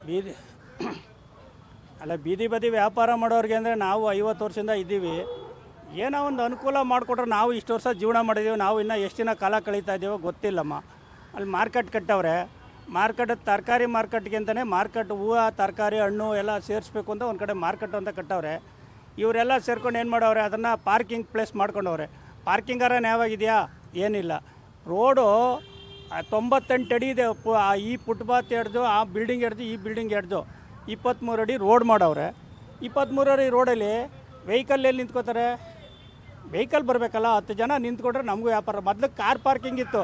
ಬೀದಿ ಅಲ್ಲ, ಬೀದಿ ಬದಿ ವ್ಯಾಪಾರ ಮಾಡೋರಿಗೆ ಅಂದರೆ ನಾವು 50 ವರ್ಷದಿಂದ ಇದ್ದೀವಿ. ಏನೋ ಒಂದು ಅನುಕೂಲ ಮಾಡಿಕೊಟ್ರೆ ನಾವು ಇಷ್ಟು ವರ್ಷ ಜೀವನ ಮಾಡಿದ್ದೀವಿ. ನಾವು ಇನ್ನೂ ಎಷ್ಟು ದಿನ ಕಾಲ ಕಳೀತಾ ಇದ್ದೀವೋ ಗೊತ್ತಿಲ್ಲಮ್ಮ. ಅಲ್ಲಿ ಮಾರ್ಕೆಟ್ ಕಟ್ಟವ್ರೆ. ಮಾರ್ಕೆಟ್ ತರಕಾರಿ ಮಾರ್ಕೆಟ್ಗೆ ಅಂತಲೇ ಮಾರ್ಕೆಟ್ ಹೂವು ತರಕಾರಿ ಹಣ್ಣು ಎಲ್ಲ ಸೇರಿಸ್ಬೇಕು ಅಂತ ಒಂದು ಕಡೆ ಮಾರ್ಕೆಟ್ ಅಂತ ಕಟ್ಟವ್ರೆ. ಇವರೆಲ್ಲ ಸೇರ್ಕೊಂಡು ಏನು ಮಾಡವ್ರೆ, ಅದನ್ನು ಪಾರ್ಕಿಂಗ್ ಪ್ಲೇಸ್ ಮಾಡ್ಕೊಂಡವ್ರೆ. ಪಾರ್ಕಿಂಗಾರ ನ್ಯಾಯವಾಗಿದೆಯಾ? ಏನಿಲ್ಲ. ರೋಡು 98 ಅಡಿ ಇದೆ. ಈ ಫುಟ್ಪಾತ್ ಹಿಡ್ದು ಆ ಬಿಲ್ಡಿಂಗ್ ಹಿಡ್ದು ಈ ಬಿಲ್ಡಿಂಗ್ ಹಿಡ್ದು 23 ಅಡಿ ರೋಡ್ ಮಾಡವ್ರೆ. 23 ಅಡಿ ರೋಡಲ್ಲಿ ವೆಹಿಕಲ್ ಎಲ್ಲಿ ನಿಂತ್ಕೋತಾರೆ? ವೆಹಿಕಲ್ ಬರಬೇಕಲ್ಲ. 10 ಜನ ನಿಂತ್ಕೊಂಡ್ರೆ ನಮಗೂ ವ್ಯಾಪಾರ. ಮೊದಲು ಕಾರ್ ಪಾರ್ಕಿಂಗ್ ಇತ್ತು,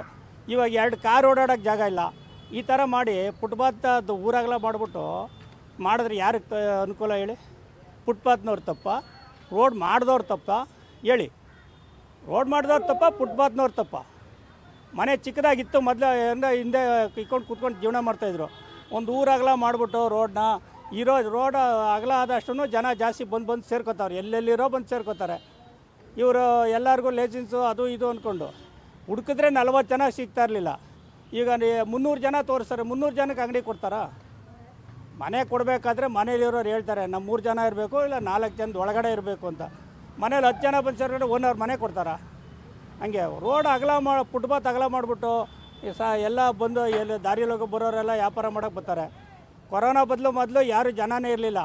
ಇವಾಗ 2 ಕಾರ್ ಓಡಾಡೋಕ್ಕೆ ಜಾಗ ಇಲ್ಲ. ಈ ಥರ ಮಾಡಿ ಫುಟ್ಪಾತ್ ಅದು ಊರಾಗಲ ಮಾಡಿಬಿಟ್ಟು ಮಾಡಿದ್ರೆ ಯಾರಿಗೆ ಅನುಕೂಲ ಹೇಳಿ? ಫುಟ್ಪಾತ್ನವ್ರು ತಪ್ಪ, ರೋಡ್ ಮಾಡಿದವ್ರು ತಪ್ಪ ಹೇಳಿ? ರೋಡ್ ಮಾಡಿದವ್ರು ತಪ್ಪ, ಫುಟ್ಪಾತ್ನವ್ರು ತಪ್ಪ? ಮನೆ ಚಿಕ್ಕದಾಗಿತ್ತು ಮೊದಲು, ಹಿಂದೆ ಕಿತ್ಕೊಂಡು ಕೂತ್ಕೊಂಡು ಜೀವನ ಮಾಡ್ತಾಯಿದ್ರು. ಒಂದು ಊರಾಗಲ ಮಾಡಿಬಿಟ್ಟು ರೋಡ್ನ ರೋಡ್ ಅಗಲ ಆದಷ್ಟು ಜನ ಜಾಸ್ತಿ ಬಂದು ಸೇರ್ಕೋತಾವ್ರೆ. ಎಲ್ಲೆಲ್ಲಿರೋ ಬಂದು ಸೇರ್ಕೋತಾರೆ. ಇವರು ಎಲ್ಲರಿಗೂ ಲೈಸೆನ್ಸು ಅದು ಇದು ಅಂದ್ಕೊಂಡು ಹುಡುಕಿದ್ರೆ 40 ಜನ ಸಿಗ್ತಾ ಇರಲಿಲ್ಲ. ಈಗ 300 ಜನ ತೋರಿಸ್ತಾರೆ. 300 ಜನಕ್ಕೆ ಅಂಗಡಿ ಕೊಡ್ತಾರಾ? ಮನೆ ಕೊಡಬೇಕಾದ್ರೆ ಮನೇಲಿರೋರು ಹೇಳ್ತಾರೆ ನಮ್ಮ 3 ಜನ ಇರಬೇಕು, ಇಲ್ಲ 4 ಜನದ ಒಳಗಡೆ ಇರಬೇಕು ಅಂತ. ಮನೇಲಿ 10 ಜನ ಬಂದು ಸೇರಿದ್ರೆ ಓನರ್ ಮನೆ ಕೊಡ್ತಾರಾ? ಹಂಗೆ ರೋಡ್ ಅಗಲ ಫುಟ್ಪಾತ್ ಅಗಲ ಮಾಡಿಬಿಟ್ಟು ಎಲ್ಲ ಬಂದು ಎಲ್ಲಿ ದಾರಿಯೊಳಗೆ ಬರೋರೆಲ್ಲ ವ್ಯಾಪಾರ ಮಾಡೋಕ್ಕೆ ಬರ್ತಾರೆ. ಕೊರೋನಾ ಮೊದಲು ಯಾರು ಜನನೇ ಇರಲಿಲ್ಲ.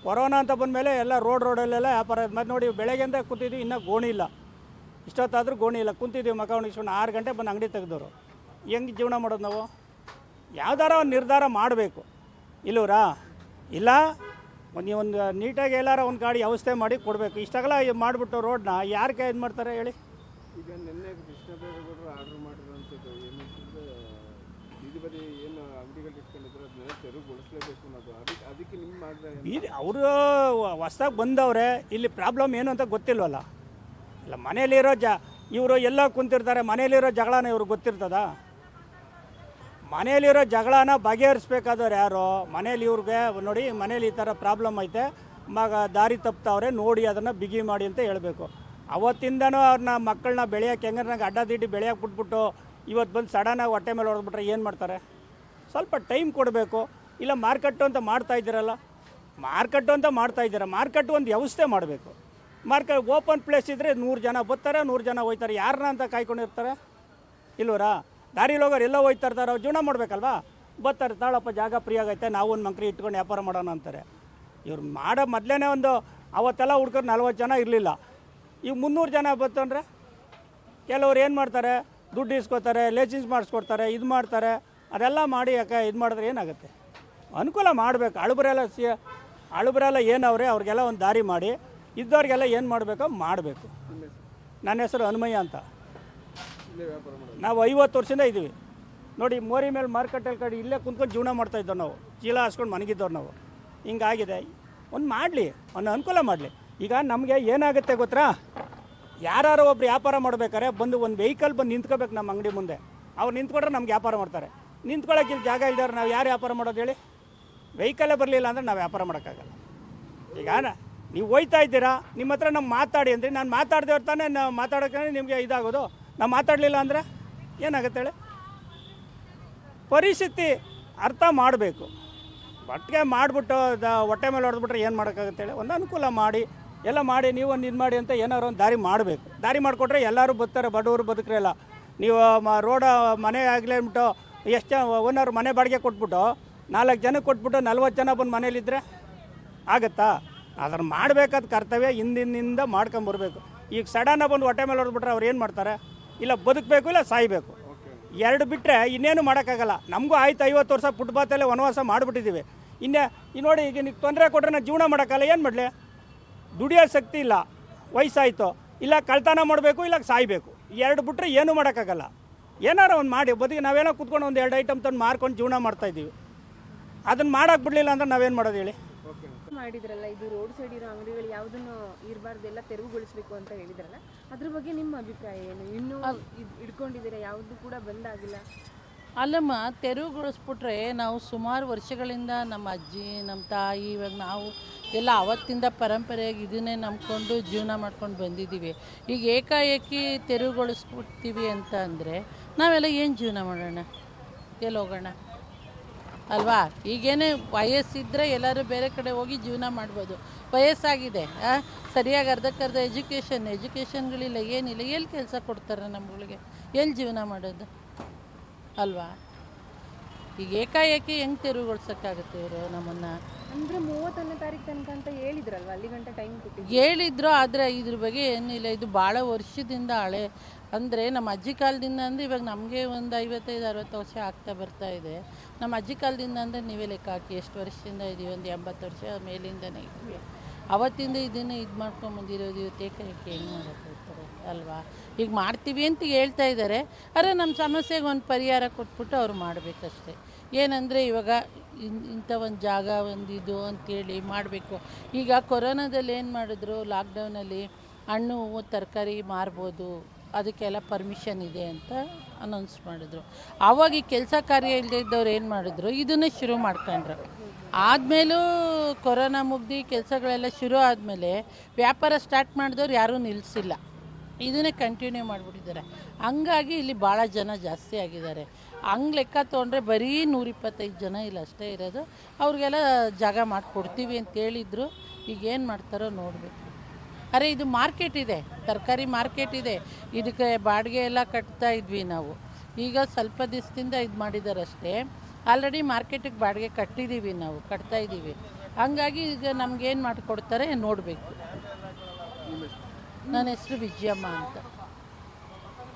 ಕೊರೋನಾ ಅಂತ ಬಂದಮೇಲೆ ಎಲ್ಲ ರೋಡಲ್ಲೆಲ್ಲ ವ್ಯಾಪಾರ. ಮತ್ತು ನೋಡಿ, ಬೆಳಗ್ಗೆಯಿಂದ ಕೂತಿದ್ವಿ, ಇನ್ನೂ ಗೋಣಿ ಇಲ್ಲ. ಇಷ್ಟೊತ್ತಾದರೂ ಗೋಣಿ ಇಲ್ಲ. ಕುಂತಿದ್ದೀವಿ ಮಕ ಉಣಿಸ್ಕೊಂಡು 6 ಗಂಟೆ ಬಂದು ಅಂಗಡಿ ತೆಗೆದವರು. ಹೆಂಗೆ ಜೀವನ ಮಾಡೋದು ನಾವು? ಯಾವ್ದಾರ ಒಂದು ನಿರ್ಧಾರ ಮಾಡಬೇಕು ಇಲ್ಲವ್ರಾ? ಇಲ್ಲ ಒಂದು ನೀಟಾಗಿ ಎಲ್ಲಾರ ಒಂದು ಗಾಡಿ ವ್ಯವಸ್ಥೆ ಮಾಡಿ ಕೊಡಬೇಕು. ಇಷ್ಟಾಗಲ್ಲ ಮಾಡಿಬಿಟ್ಟು ರೋಡ್ನ ಯಾರಿಗೆ ಇದು ಮಾಡ್ತಾರೆ ಹೇಳಿ? ಈಗ ನಿನ್ನೆ ಕೃಷ್ಣಬೈರೇಗೌಡರು ಆರ್ಡರ್ ಮಾಡಿರೋಂಥದ್ದು ಏನಂತಂದರೆ ಬೀದಿ ಬದಿ ಏನು ಅಂಗಡಿಗಳು ಇಟ್ಕೊಂಡಿದ್ರು ಅದನ್ನೆಲ್ಲ ತೆರವುಗೊಳಿಸಲೇಬೇಕು ಅನ್ನೋದು. ಅದಕ್ಕೆ ನಿಮ್ಮ ಮಾಡಿದ್ರೆ ಬೀದಿ ಅವರು ಹೊಸ್ದಾಗಿ ಬಂದವ್ರೆ. ಇಲ್ಲಿ ಪ್ರಾಬ್ಲಮ್ ಏನು ಅಂತ ಗೊತ್ತಿಲ್ವಲ್ಲ. ಇಲ್ಲ, ಮನೇಲಿರೋ ಇವರು ಎಲ್ಲ ಕುಂತಿರ್ತಾರೆ. ಮನೇಲಿರೋ ಜಗಳನ ಇವ್ರಿಗೆ ಗೊತ್ತಿರ್ತದ? ಮನೇಲಿರೋ ಜಗಳನ ಬಗೆಹರಿಸ್ಬೇಕಾದವ್ರು ಯಾರು? ಮನೇಲಿ ಇವ್ರಿಗೆ ನೋಡಿ, ಮನೇಲಿ ಈ ಥರ ಪ್ರಾಬ್ಲಮ್ ಐತೆ, ದಾರಿ ತಪ್ತಾವ್ರೆ, ನೋಡಿ ಅದನ್ನು ಬಿಗಿ ಮಾಡಿ ಅಂತ ಹೇಳಬೇಕು. ಅವತ್ತಿಂದನೂ ಅವ್ರನ್ನ ಮಕ್ಕಳನ್ನ ಬೆಳೆಯೋಕೆ ಹೆಂಗನಾಗ ಅಡ್ಡದಿಡ್ಡಿ ಬೆಳೆಯೋಕೆ ಬಿಟ್ಬಿಟ್ಟು ಇವತ್ತು ಬಂದು ಸಡನ್ನಾಗಿ ಹೊಟ್ಟೆ ಮೇಲೆ ಹೊಡೆದ್ಬಿಟ್ರೆ ಏನು ಮಾಡ್ತಾರೆ? ಸ್ವಲ್ಪ ಟೈಮ್ ಕೊಡಬೇಕು. ಇಲ್ಲ ಮಾರ್ಕೆಟು ಅಂತ ಮಾಡ್ತಾಯಿದ್ದೀರಲ್ಲ, ಮಾರ್ಕೆಟು ಅಂತ ಮಾಡ್ತಾಯಿದ್ದೀರ, ಮಾರ್ಕೆಟು ಒಂದು ವ್ಯವಸ್ಥೆ ಮಾಡಬೇಕು. ಮಾರ್ಕೆಟ್ ಓಪನ್ ಪ್ಲೇಸ್ ಇದ್ದರೆ 100 ಜನ ಬರ್ತಾರೆ, 100 ಜನ ಹೋಯ್ತಾರೆ. ಯಾರನ್ನ ಅಂತ ಕಾಯ್ಕೊಂಡಿರ್ತಾರೆ? ಇಲ್ವರಾ? ದಾರಿಲಿ ಹೋಗೋರು ಎಲ್ಲ ಹೋಯ್ತಾ ಇರ್ತಾರೆ. ಅವ್ರು ಜೀವನ ಮಾಡಬೇಕಲ್ವಾ? ಬರ್ತಾರೆ, ತಾಳಪ್ಪ ಜಾಗ ಫ್ರೀ ಆಗೈತೆ, ನಾವು ಒಂದು ಮಂಕ್ರಿ ಇಟ್ಕೊಂಡು ವ್ಯಾಪಾರ ಮಾಡೋಣ ಅಂತಾರೆ. ಇವ್ರು ಮಾಡೋ ಮೊದಲೇ ಒಂದು ಅವತ್ತೆಲ್ಲ ಹುಡ್ಕೋರು 40 ಜನ ಇರಲಿಲ್ಲ. ಈಗ 300 ಜನ ಬಂತಂದರೆ ಕೆಲವ್ರು ಏನು ಮಾಡ್ತಾರೆ? ದುಡ್ಡು ಇಸ್ಕೊತಾರೆ, ಲೈಸೆನ್ಸ್ ಮಾಡಿಸ್ಕೊಡ್ತಾರೆ, ಇದು ಮಾಡ್ತಾರೆ. ಅದೆಲ್ಲ ಮಾಡಿ ಯಾಕೆ ಇದು ಮಾಡಿದ್ರೆ ಏನಾಗುತ್ತೆ? ಅನುಕೂಲ ಮಾಡಬೇಕು. ಅಳುಬರೆಲ್ಲ ಏನವ್ರೆ ಅವ್ರಿಗೆಲ್ಲ ಒಂದು ದಾರಿ ಮಾಡಿ, ಇದ್ದವ್ರಿಗೆಲ್ಲ ಏನು ಮಾಡಬೇಕೋ ಮಾಡಬೇಕು. ನನ್ನ ಹೆಸರು ಹನುಮಯ್ಯ ಅಂತ. ನಾವು 50 ವರ್ಷದಿಂದ ಇದ್ದೀವಿ ನೋಡಿ. ಮೋರಿ ಮೇಲೆ ಮಾರ್ಕೆಟಲ್ಲಿ ಕಡೆ ಇಲ್ಲೇ ಕುಂತ್ಕೊಂಡು ಜೀವನ ಮಾಡ್ತಾಯಿದ್ದೋ ನಾವು. ಚೀಲ ಹಾಸ್ಕೊಂಡು ಮನಗಿದ್ದವ್ರು ನಾವು. ಹಿಂಗಾಗಿದೆ. ಒಂದು ಮಾಡಲಿ, ಒಂದು ಅನುಕೂಲ ಮಾಡಲಿ. ಈಗ ನಮಗೆ ಏನಾಗುತ್ತೆ ಗೊತ್ತಾ? ಯಾರು ಒಬ್ರು ವ್ಯಾಪಾರ ಮಾಡ್ಬೇಕಾರೆ ಬಂದು ಒಂದು ವೆಹಿಕಲ್ ಬಂದು ನಿಂತ್ಕೋಬೇಕು ನಮ್ಮ ಅಂಗಡಿ ಮುಂದೆ. ಅವ್ರು ನಿಂತ್ಕೊಂಡ್ರೆ ನಮ್ಗೆ ವ್ಯಾಪಾರ ಮಾಡ್ತಾರೆ. ನಿಂತ್ಕೊಳ್ಳೋಕೆ ಇಲ್ಲಿ ಜಾಗ ಇಲ್ದಾರೆ ನಾವು ಯಾರು ವ್ಯಾಪಾರ ಮಾಡೋದು ಹೇಳಿ? ವೆಹಿಕಲ್ಲೇ ಬರಲಿಲ್ಲ ಅಂದರೆ ನಾವು ವ್ಯಾಪಾರ ಮಾಡೋಕ್ಕಾಗಲ್ಲ. ಈಗ ನೀವು ಹೋಯ್ತಾ ಇದ್ದೀರಾ, ನಿಮ್ಮ ಹತ್ರ ನಮ್ಗೆ ಮಾತಾಡಿ ಅಂದರೆ ನಾನು ಮಾತಾಡ್ದೇವ್ರು ತಾನೇ ನಾವು ಮಾತಾಡೋಕೆ ನಿಮಗೆ ಇದಾಗೋದು. ನಾವು ಮಾತಾಡಲಿಲ್ಲ ಅಂದರೆ ಏನಾಗುತ್ತೆ ಹೇಳಿ? ಪರಿಸ್ಥಿತಿ ಅರ್ಥ ಮಾಡಬೇಕು. ಒಟ್ಟಿಗೆ ಮಾಡಿಬಿಟ್ಟು ಹೊಟ್ಟೆ ಮೇಲೆ ಹೊಡೆದ್ಬಿಟ್ರೆ ಏನು ಮಾಡೋಕ್ಕಾಗುತ್ತೆ ಹೇಳಿ? ಒಂದು ಅನುಕೂಲ ಮಾಡಿ, ಎಲ್ಲ ಮಾಡಿ, ನೀವು ಒಂದು ಇದು ಮಾಡಿ ಅಂತ ಏನಾದ್ರು ಒಂದು ದಾರಿ ಮಾಡಬೇಕು. ದಾರಿ ಮಾಡಿಕೊಟ್ರೆ ಎಲ್ಲರೂ ಬರ್ತಾರೆ, ಬಡವರು ಬದುಕ್ರೆಲ್ಲ. ನೀವು ರೋಡ ಮನೆ ಆಗಲಿ ಅಂದ್ಬಿಟ್ಟು ಎಷ್ಟು ಜನ ಓನರ್ ಮನೆ ಬಾಡಿಗೆ ಕೊಟ್ಬಿಟ್ಟು 4 ಜನಕ್ಕೆ ಕೊಟ್ಬಿಟ್ಟು 40 ಜನ ಬಂದು ಮನೇಲಿದ್ದರೆ ಆಗುತ್ತಾ? ಅದನ್ನು ಮಾಡಬೇಕಾದ ಕರ್ತವ್ಯ ಹಿಂದಿನಿಂದ ಮಾಡ್ಕೊಂಬರ್ಬೇಕು. ಈಗ ಸಡನ್ನಾಗಿ ಬಂದು ಹೊಟ್ಟೆ ಮೇಲೆ ಹೊಡೆದ್ಬಿಟ್ರೆ ಅವ್ರು ಏನು ಮಾಡ್ತಾರೆ? ಇಲ್ಲ ಬದುಕಬೇಕು, ಇಲ್ಲ ಸಾಯಬೇಕು. ಎರಡು ಬಿಟ್ಟರೆ ಇನ್ನೇನು ಮಾಡೋಕ್ಕಾಗಲ್ಲ. ನಮಗೂ ಆಯ್ತು 50 ವರ್ಷ ಫುಟ್ಪಾತಲ್ಲೇ ವನವಾಸ ಮಾಡಿಬಿಟ್ಟಿದ್ದೀವಿ. ಈ ನೋಡಿ, ಈಗ ನೀವು ತೊಂದರೆ ಕೊಟ್ಟರೆ ನಾವು ಜೀವನ ಮಾಡೋಕ್ಕಲ್ಲ. ಏನು ಮಾಡಲಿ? ದುಡಿಯೋ ಶಕ್ತಿ ಇಲ್ಲ, ವಯಸ್ಸಾಯಿತು, ಇಲ್ಲ ಕಳ್ತನ ಮಾಡಬೇಕು, ಇಲ್ಲ ಸಾಯಬೇಕು. ಎರಡು ಬಿಟ್ಟರೆ ಏನೂ ಮಾಡೋಕ್ಕಾಗಲ್ಲ. ಏನಾರು ಒಂದು ಮಾಡಿ ಬದುಕಿ ನಾವೇನೋ ಕೂತ್ಕೊಂಡು ಒಂದು 2 ಐಟಮ್ ತಂದು ಮಾರ್ಕೊಂಡು ಜೀವನ ಮಾಡ್ತಾಯಿದ್ದೀವಿ. ಅದನ್ನು ಮಾಡೋಕ್ಕೆ ಬಿಡಲಿಲ್ಲ ಅಂದ್ರೆ ನಾವೇನು ಮಾಡೋದು ಹೇಳಿ? ಮಾಡಿದ್ರಲ್ಲ, ಇದು ರೋಡ್ ಸೈಡ್ ಇರೋ ಅಂಗಡಿಗಳು ಯಾವುದನ್ನು ಇರಬಾರ್ದು, ಎಲ್ಲ ತೆರವುಗೊಳಿಸಬೇಕು ಅಂತ ಹೇಳಿದ್ರಲ್ಲ, ಅದ್ರ ಬಗ್ಗೆ ನಿಮ್ಮ ಅಭಿಪ್ರಾಯ ಏನು? ಇನ್ನೂ ಇಟ್ಕೊಂಡಿದ್ದೀರಾ? ಯಾವುದು ಕೂಡ ಬಂದಾಗಿಲ್ಲ? ಅಲ್ಲಮ್ಮ, ತೆರವುಗೊಳಿಸ್ಬಿಟ್ರೆ ನಾವು ಸುಮಾರು ವರ್ಷಗಳಿಂದ ನಮ್ಮ ಅಜ್ಜಿ, ನಮ್ಮ ತಾಯಿ, ಇವಾಗ ನಾವು ಎಲ್ಲ ಅವತ್ತಿಂದ ಪರಂಪರೆಯಾಗಿ ಇದನ್ನೇ ನಂಬ್ಕೊಂಡು ಜೀವನ ಮಾಡ್ಕೊಂಡು ಬಂದಿದ್ದೀವಿ. ಈಗ ಏಕಾಏಕಿ ತೆರವುಗೊಳಿಸ್ಬಿಡ್ತೀವಿ ಅಂತ ಅಂದರೆ ನಾವೆಲ್ಲ ಏನು ಜೀವನ ಮಾಡೋಣ? ಎಲ್ಲಿ ಹೋಗೋಣ? ಅಲ್ವಾ? ಈಗೇನೆ ವಯಸ್ಸಿದ್ದರೆ ಎಲ್ಲರೂ ಬೇರೆ ಕಡೆ ಹೋಗಿ ಜೀವನ ಮಾಡ್ಬೋದು. ವಯಸ್ಸಾಗಿದೆ, ಸರಿಯಾಗಿ ಅರ್ಧಕ್ಕರ್ಧ ಎಜುಕೇಷನ್ಗಳಿಲ್ಲ, ಏನಿಲ್ಲ, ಎಲ್ಲಿ ಕೆಲಸ ಕೊಡ್ತಾರೆ ನಮ್ಗಳಿಗೆ? ಎಲ್ಲಿ ಜೀವನ ಮಾಡೋದು ಅಲ್ವಾ? ಈಗ ಏಕಾಏಕಿ ಹೆಂಗೆ ತೆರವುಗೊಳಿಸೋಕ್ಕಾಗುತ್ತೆ ಇವರು ನಮ್ಮನ್ನು? ಅಂದ್ರೆ 31ನೇ ತಾರೀಕು ತನಕ ಅಂತ ಹೇಳಿದ್ರಲ್ವ, ಅಲ್ಲಿ ಗಂಟೆ ಟೈಮ್ ಕೊಟ್ಟಿದ್ರು. ಹೇಳಿದ್ರು, ಆದರೆ ಇದ್ರ ಬಗ್ಗೆ ಏನಿಲ್ಲ. ಇದು ಭಾಳ ವರ್ಷದಿಂದ ಹಳೆ, ಅಂದರೆ ನಮ್ಮ ಅಜ್ಜಿ ಕಾಲದಿಂದ ಅಂದರೆ ಇವಾಗ ನಮಗೆ ಒಂದು 55-60 ವರ್ಷ ಆಗ್ತಾ ಬರ್ತಾ ಇದೆ. ನಮ್ಮ ಅಜ್ಜಿ ಕಾಲದಿಂದ ಅಂದರೆ ನೀವೇ ಲೆಕ್ಕ ಹಾಕಿ ಎಷ್ಟು ವರ್ಷದಿಂದ ಇದ್ದೀವಿ, ಒಂದು 80 ವರ್ಷ ಮೇಲಿಂದನೇ ಇದ್ದೀವಿ. ಅವತ್ತಿಂದ ಇದನ್ನು ಇದು ಮಾಡ್ಕೊಂಬಂದಿರೋದು, ಇವತ್ತು ಏಕಾಏಕಿ ಹೆಂಗೆ ಮಾಡೋಕ್ಕಾಗ್ತಾರೆ ಅಲ್ವಾ? ಈಗ ಮಾಡ್ತೀವಿ ಅಂತ ಹೇಳ್ತಾ ಇದ್ದಾರೆ, ಆದರೆ ನಮ್ಮ ಸಮಸ್ಯೆಗೆ ಒಂದು ಪರಿಹಾರ ಕೊಟ್ಬಿಟ್ಟು ಅವ್ರು ಮಾಡಬೇಕಷ್ಟೆ. ಏನಂದರೆ ಇವಾಗ ಇಂಥ ಒಂದು ಜಾಗ ಒಂದು ಇದು ಅಂತೇಳಿ ಮಾಡಬೇಕು. ಈಗ ಕೊರೋನಾದಲ್ಲಿ ಏನು ಮಾಡಿದ್ರು, ಲಾಕ್ಡೌನಲ್ಲಿ ಹಣ್ಣು ಹೂವು ತರಕಾರಿ ಮಾರ್ಬೋದು, ಅದಕ್ಕೆಲ್ಲ ಪರ್ಮಿಷನ್ ಇದೆ ಅಂತ ಅನೌನ್ಸ್ ಮಾಡಿದ್ರು. ಆವಾಗ ಈ ಕೆಲಸ ಕಾರ್ಯ ಇಲ್ಲದೆ ಇದ್ದವ್ರು ಏನು ಮಾಡಿದ್ರು, ಇದನ್ನೇ ಶುರು ಮಾಡ್ಕೊಂಡ್ರು. ಆದಮೇಲೂ ಕೊರೋನಾ ಮುಗ್ದು ಕೆಲಸಗಳೆಲ್ಲ ಶುರು ಆದಮೇಲೆ ವ್ಯಾಪಾರ ಸ್ಟಾರ್ಟ್ ಮಾಡಿದವ್ರು ಯಾರೂ ನಿಲ್ಲಿಸಿಲ್ಲ, ಇದನ್ನೇ ಕಂಟಿನ್ಯೂ ಮಾಡಿಬಿಟ್ಟಿದ್ದಾರೆ. ಹಂಗಾಗಿ ಇಲ್ಲಿ ಭಾಳ ಜನ ಜಾಸ್ತಿ ಆಗಿದ್ದಾರೆ. ಹಂಗೆ ಲೆಕ್ಕ ತೊಗೊಂಡ್ರೆ ಬರೀ 125 ಜನ ಇಲ್ಲ ಅಷ್ಟೇ ಇರೋದು. ಅವ್ರಿಗೆಲ್ಲ ಜಾಗ ಮಾಡಿಕೊಡ್ತೀವಿ ಅಂತ ಹೇಳಿದ್ರು. ಈಗ ಏನು ಮಾಡ್ತಾರೋ ನೋಡಬೇಕು. ಅರೆ ಇದು ಮಾರ್ಕೆಟ್ ಇದೆ, ತರಕಾರಿ ಮಾರ್ಕೆಟ್ ಇದೆ, ಇದಕ್ಕೆ ಬಾಡಿಗೆ ಎಲ್ಲ ಕಟ್ತಾ ಇದ್ವಿ ನಾವು. ಈಗ ಸ್ವಲ್ಪ ದಿವಸದಿಂದ ಇದು ಮಾಡಿದ್ದಾರೆ ಅಷ್ಟೇ. ಆಲ್ರೆಡಿ ಮಾರ್ಕೆಟಿಗೆ ಬಾಡಿಗೆ ಕಟ್ಟಿದ್ದೀವಿ, ನಾವು ಕಟ್ತಾ ಇದ್ದೀವಿ. ಹಂಗಾಗಿ ಈಗ ನಮಗೇನು ಮಾಡಿಕೊಡ್ತಾರೆ ನೋಡಬೇಕು. ನನ್ನ ಹೆಸರು ವಿಜಯಮ್ಮ ಅಂತ.